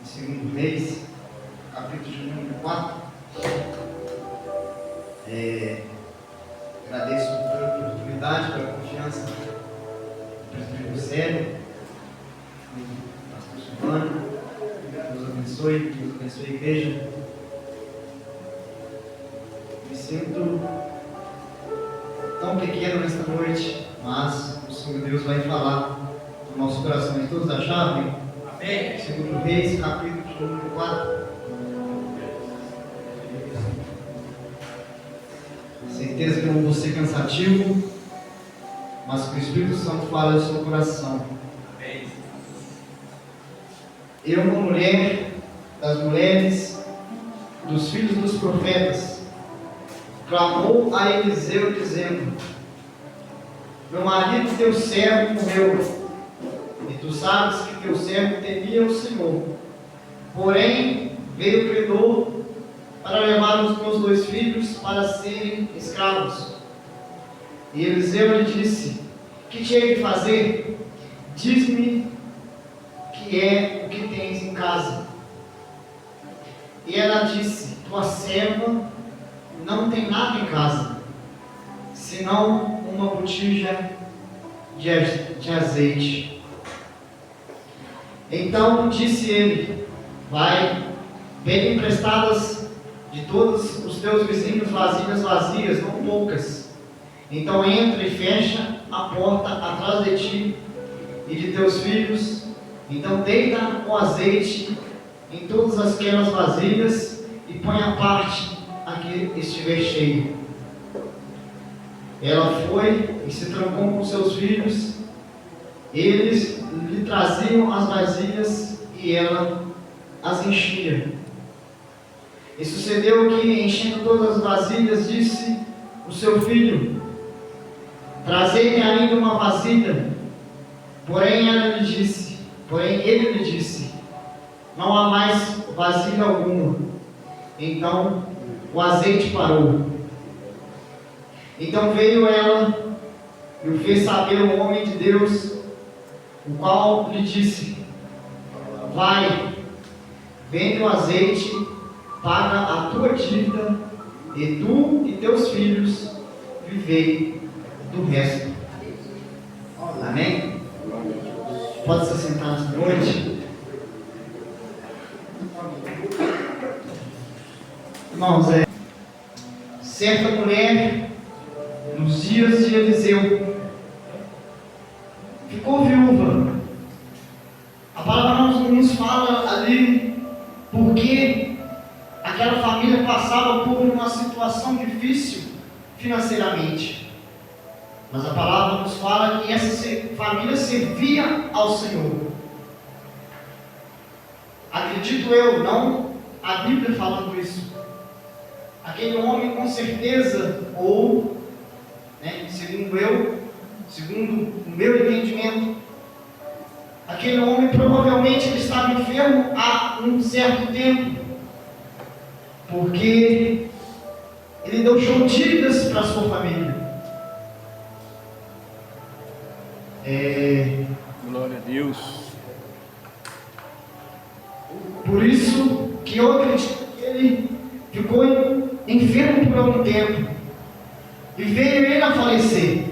em 2 Reis, capítulo de número 4. Agradeço pela oportunidade, pela confiança do presbítero Célio, do pastor Silvano. Deus abençoe a igreja. Me sinto tão pequeno nesta noite, mas o Senhor Deus vai falar no nosso coração. Todos acharam? Amém. 2 Reis, capítulo de número 4. Certeza que não vou ser cansativo, mas que o Espírito Santo fala no seu coração. Amém. Eu, uma mulher das mulheres dos filhos dos profetas, clamou a Eliseu dizendo: meu marido, teu servo, morreu, e tu sabes que teu servo temia o Senhor. Porém veio o credor para levar os meus 2 filhos para serem escravos. E Eliseu lhe disse: que te hei de fazer? Diz-me que é o que tens em casa. E ela disse: tua serva não tem nada em casa, senão uma botija de azeite. Então disse ele: vai, pede emprestadas de todos os teus vizinhos vasilhas vazias, não poucas. Então entra e fecha a porta atrás de ti e de teus filhos. Então deita o azeite em todas aquelas vasilhas e põe a parte a que estiver cheio. Ela foi e se trancou com seus filhos. Eles lhe traziam as vasilhas e ela as enchia. E sucedeu que, enchendo todas as vasilhas, disse o seu filho: trazei-me ainda uma vasilha. Porém ele lhe disse: não há mais vasilha alguma. Então o azeite parou. Então veio ela e o fez saber o homem de Deus, o qual lhe disse: vai, vende o azeite, paga a tua dívida, e tu e teus filhos vivei do resto. Amém? Pode se sentar nessa noite. Irmãos, certa mulher, nos dias de Eliseu, ficou viúva. A palavra não nos fala ali porque aquela família passava por uma situação difícil financeiramente, mas a palavra nos fala que essa família servia ao Senhor. Acredito eu, não a Bíblia falando isso. Aquele homem com certeza, ou segundo o meu entendimento, aquele homem provavelmente ele estava enfermo há um certo tempo, porque ele deixou dívidas para a sua família. Glória a Deus. Por isso que eu acredito que ele ficou enfermo por algum tempo e veio ele a falecer.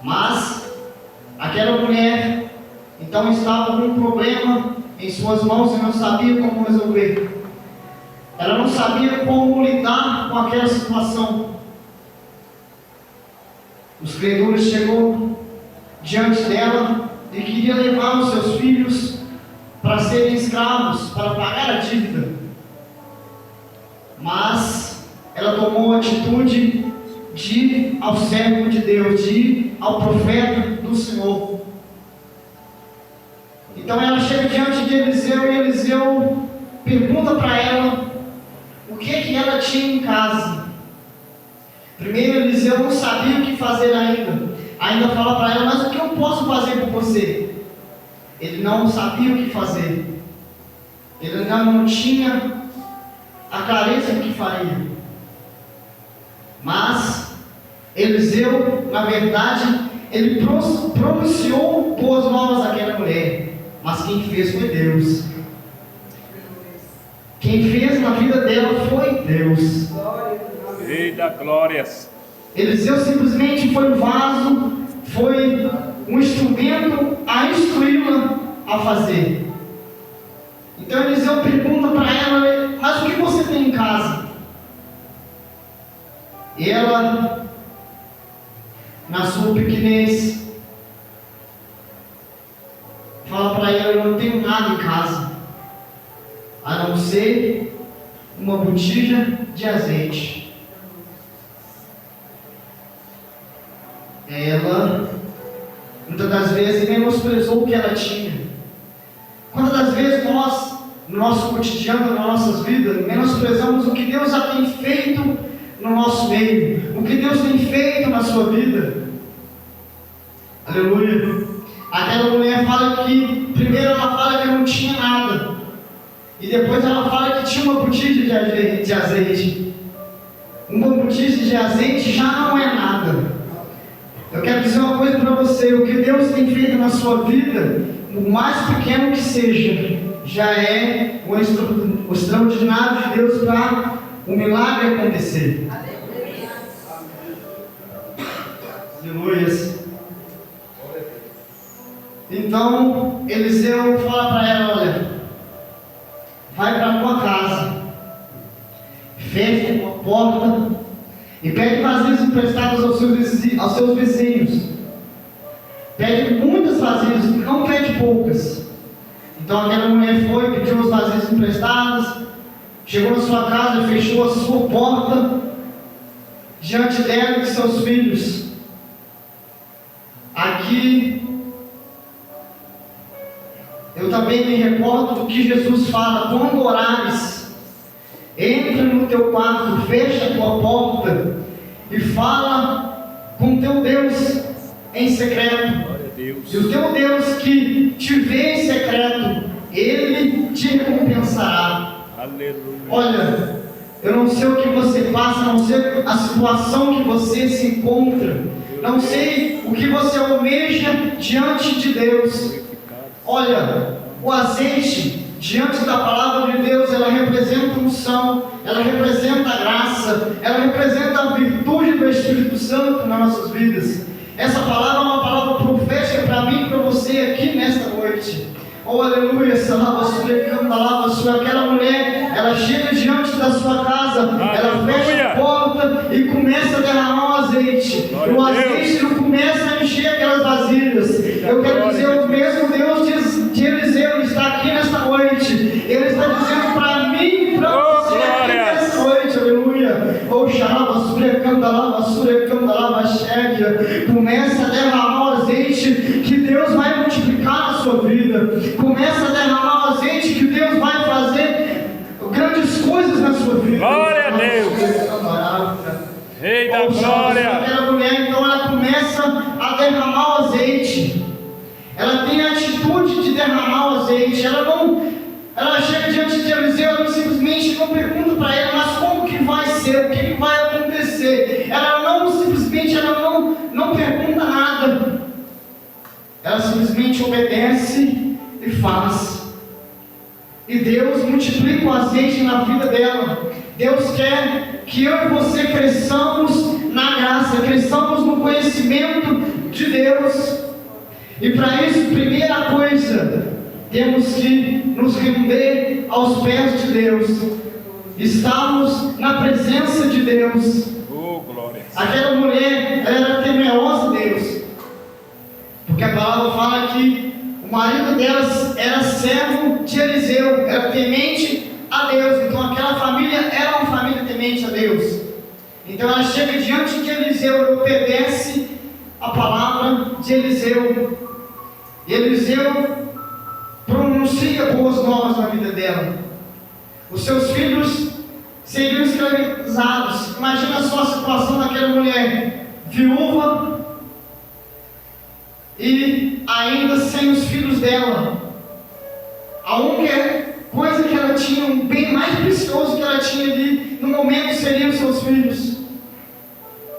Mas aquela mulher então estava com um problema em suas mãos e não sabia como resolver. Ela não sabia como lidar com aquela situação. Os credores chegou diante dela e queria levar os seus filhos para serem escravos, para pagar a dívida. Mas ela tomou a atitude de ir ao servo de Deus, de ir ao profeta do Senhor. Então ela chega diante de Eliseu e Eliseu pergunta para ela o que ela tinha em casa. Primeiro Eliseu não sabia o que fazer ainda fala para ela: mas o que eu posso fazer por você? Ele não sabia o que fazer, ele ainda não tinha a clareza do que faria. Mas Eliseu, na verdade, ele pronunciou boas novas àquela mulher, mas quem fez foi Deus. Quem fez na vida dela foi Deus. Eita, glórias. Eliseu simplesmente foi um vaso, foi um instrumento a instruí-la a fazer. Então Eliseu pergunta para ela: mas o que você tem em casa? E ela, na sua pequenez, fala para ele: eu não tenho nada em casa, a não ser uma botija de azeite. Ela, muitas das vezes, menosprezou o que ela tinha. Quantas das vezes nós, no nosso cotidiano, nas nossas vidas, menosprezamos o que Deus já tem feito no nosso meio, o que Deus tem feito na sua vida? Aleluia. Aquela mulher fala que, primeiro ela fala que não tinha nada, e depois ela fala que tinha uma botija de azeite. Uma botija de azeite já não é nada. Eu quero dizer uma coisa para você: o que Deus tem feito na sua vida, o mais pequeno que seja, já é o extraordinário de Deus para o milagre acontecer. Aleluia. Então Eliseu fala para ela: olha, vai para a tua casa, fecha a tua porta e pede vasilhas emprestadas aos seus vizinhos. Pede muitas vasilhas, não pede poucas. Então aquela mulher foi, pediu as vasilhas emprestadas, chegou na sua casa e fechou a sua porta diante dela e de seus filhos. Aqui eu também me recordo do que Jesus fala: quando orares, entra no teu quarto, fecha a tua porta e fala com teu Deus em secreto. E o teu Deus que te vê em secreto, Ele te recompensará. Aleluia. Olha, eu não sei o que você passa, não sei a situação que você se encontra, não sei o que você almeja diante de Deus. Olha, o azeite, diante da palavra de Deus, ela representa unção, ela representa a graça, ela representa a virtude do Espírito Santo nas nossas vidas. Essa palavra é uma palavra profética para mim e para você aqui nesta noite. Oh, aleluia, aquela mulher, ela chega diante da sua casa, ela fecha a porta e começa a derramar o azeite. E o azeite não começa a encher aquelas vasilhas. Eu quero dizer, o mesmo Deus de Eliseu está aqui nesta noite. Ele está dizendo para mim e para você aqui nesta noite, aleluia. Oh, começa a derramar o azeite que Deus vai multiplicar na sua vida. Começa a derramar o azeite que Deus vai fazer grandes coisas na sua vida. Glória a Deus. Eita, glória. Aquela mulher, então, ela começa a derramar o azeite. Ela tem a atitude de derramar o azeite. Ela chega diante de Eliseu, ela simplesmente não pergunta para ele: mas como que vai ser? O que vai acontecer? Ela não pergunta nada. Ela simplesmente obedece e faz. E Deus multiplica o azeite na vida dela. Deus quer que eu e você cresçamos na graça, cresçamos no conhecimento de Deus. E para isso, primeira coisa, temos que nos render aos pés de Deus. Estamos na presença de Deus. Oh, glória. Aquela mulher, ela era temerosa de Deus, porque a palavra fala que o marido delas era servo de Eliseu, era temente a Deus. Então aquela família era uma família temente a Deus. Então ela chega diante de Eliseu e obedece a palavra de Eliseu. E Eliseu pronuncia boas novas na vida dela. Os seus filhos seriam escravizados. Imagina só a situação daquela mulher, viúva e ainda sem os filhos dela. A única coisa que ela tinha, um bem mais precioso que ela tinha ali no momento, seriam os seus filhos.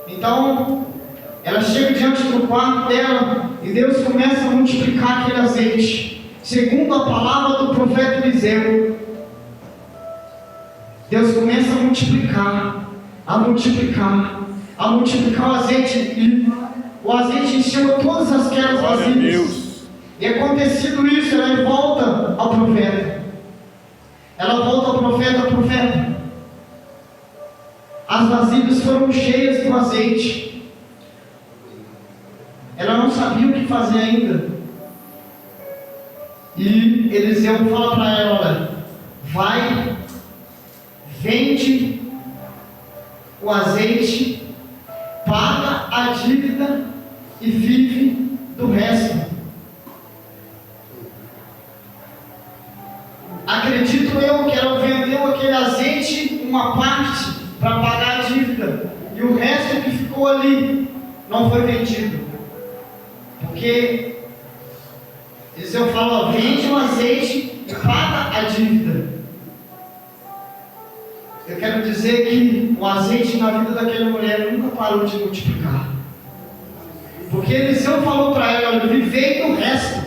Então ela chega diante do quarto dela e Deus começa a multiplicar aquele azeite, segundo a palavra do profeta Eliseu. Deus começa a multiplicar, a multiplicar, a multiplicar o azeite, e o azeite encheu todas as quedas Glória a vasilhas. Deus. E acontecido isso, ela volta ao profeta. Ela volta ao profeta. As vasilhas foram cheias do azeite. Ela não sabia o que fazer ainda. E Eliseu fala para ela: olha, vai, vende o azeite, paga a dívida e vive do resto. Acredito eu que ela vendeu aquele azeite, uma parte, para pagar a dívida, e o resto que ficou ali não foi vendido, porque Eliseu fala: vende o azeite e paga a dívida. Eu quero dizer que o azeite na vida daquela mulher nunca parou de multiplicar, porque Eliseu falou para ela: vivei do resto.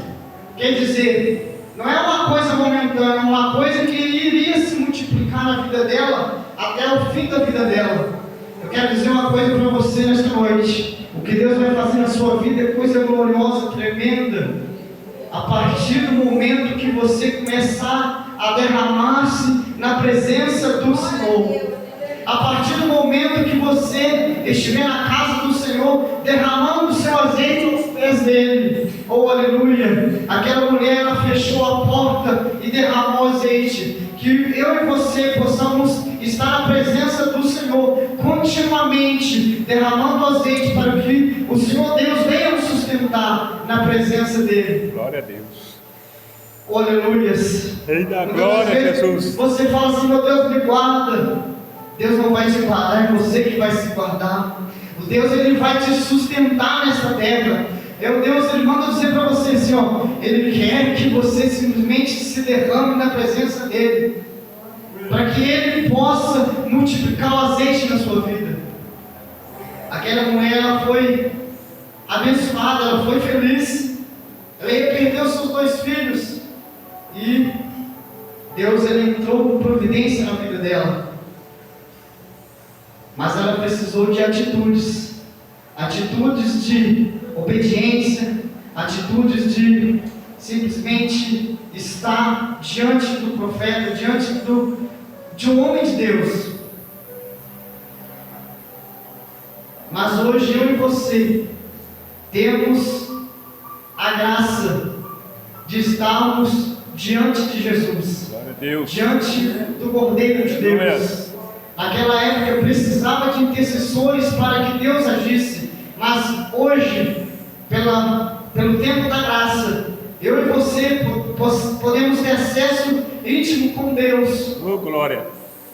Quer dizer, não é uma coisa momentânea, é uma coisa que iria se multiplicar na vida dela até o fim da vida dela. Eu quero dizer uma coisa para você nesta noite: o que Deus vai fazer na sua vida é coisa gloriosa, tremenda, a partir do momento que você começar a derramar-se na presença do Senhor. A partir do momento que você estiver na casa do Senhor, derramando o seu azeite aos pés dele, oh aleluia, aquela mulher, ela fechou a porta e derramou azeite. Que eu e você possamos estar na presença do Senhor continuamente, derramando azeite, para que o Senhor Deus venha nos sustentar na presença dele. Glória a Deus. Oh, aleluias. Eita, glória a Jesus. Você fala assim: meu Deus, me guarda. Deus não vai te guardar, é você que vai se guardar. O Deus, Ele vai te sustentar nessa terra. O Deus, Ele manda dizer para você assim, ó, Ele quer que você simplesmente se derrame na presença dEle, para que Ele possa multiplicar o azeite na sua vida. Aquela mulher, ela foi abençoada, ela foi feliz. Ela ia perder os seus 2 filhos, e Deus, Ele entrou com providência na vida dela. Mas ela precisou de atitudes de obediência, atitudes de simplesmente estar diante do profeta, diante de um homem de Deus. Mas hoje eu e você temos a graça de estarmos diante de Jesus, Glória a Deus. diante do Cordeiro de Deus. Naquela época precisava de intercessores para que Deus agisse, mas hoje, pelo tempo da graça, eu e você podemos ter acesso íntimo com Deus. Oh, glória.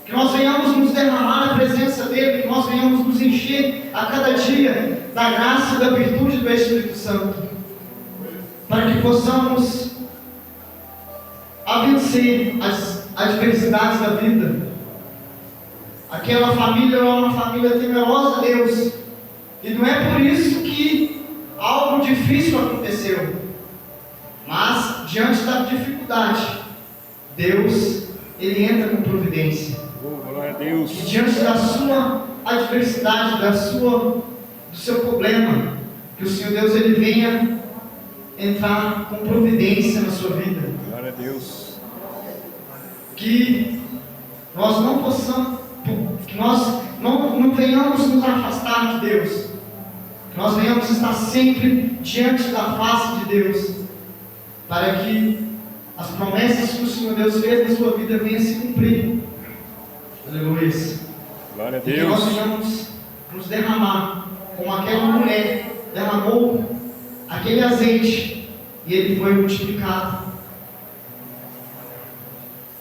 Que nós venhamos nos derramar na presença dEle, que nós venhamos nos encher a cada dia da graça e da virtude do Espírito Santo, para que possamos vencer as adversidades da vida. Aquela família era uma família temerosa a Deus, e não é por isso que algo difícil aconteceu, mas diante da dificuldade, Deus, Ele entra com providência. Oh, glória a Deus. E diante da sua adversidade, do seu problema, que o Senhor Deus, Ele venha entrar com providência na sua vida. Glória a Deus. Que nós não possamos, que nós não venhamos nos afastar de Deus, que nós venhamos estar sempre diante da face de Deus, para que as promessas que o Senhor Deus fez na sua vida venham se cumprir. Aleluia. Glória a E que nós Deus. venhamos nos derramar, como aquela mulher derramou aquele azeite e ele foi multiplicado.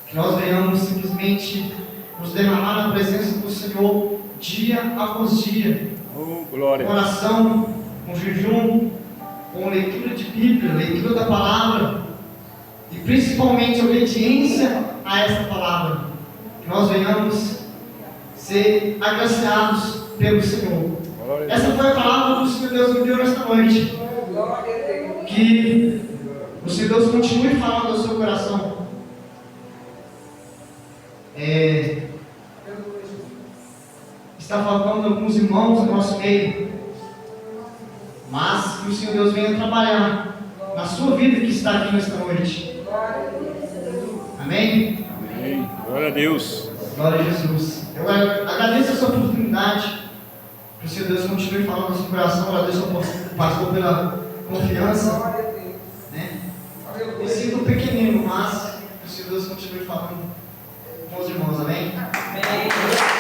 Que nós venhamos simplesmente nos derramar na presença do Senhor dia após dia, Oh, com glória. oração, com jejum, com leitura de Bíblia, leitura da palavra, e principalmente obediência a essa palavra. Que nós venhamos ser agraciados pelo Senhor. Glória a Essa Deus. foi a palavra que o Senhor Deus me deu nesta noite. Que o Senhor Deus continue falando ao seu coração. está faltando alguns irmãos no nosso meio. Mas que o Senhor Deus venha trabalhar na sua vida que está aqui nesta noite. Amém? Amém. Glória a Deus. Glória a Jesus. Eu agradeço essa oportunidade. Que o Senhor Deus continue falando no seu coração. Agradeço ao pastor pela confiança. Né? Me sinto pequenino, mas que o Senhor Deus continue falando com os irmãos. Amém? Amém.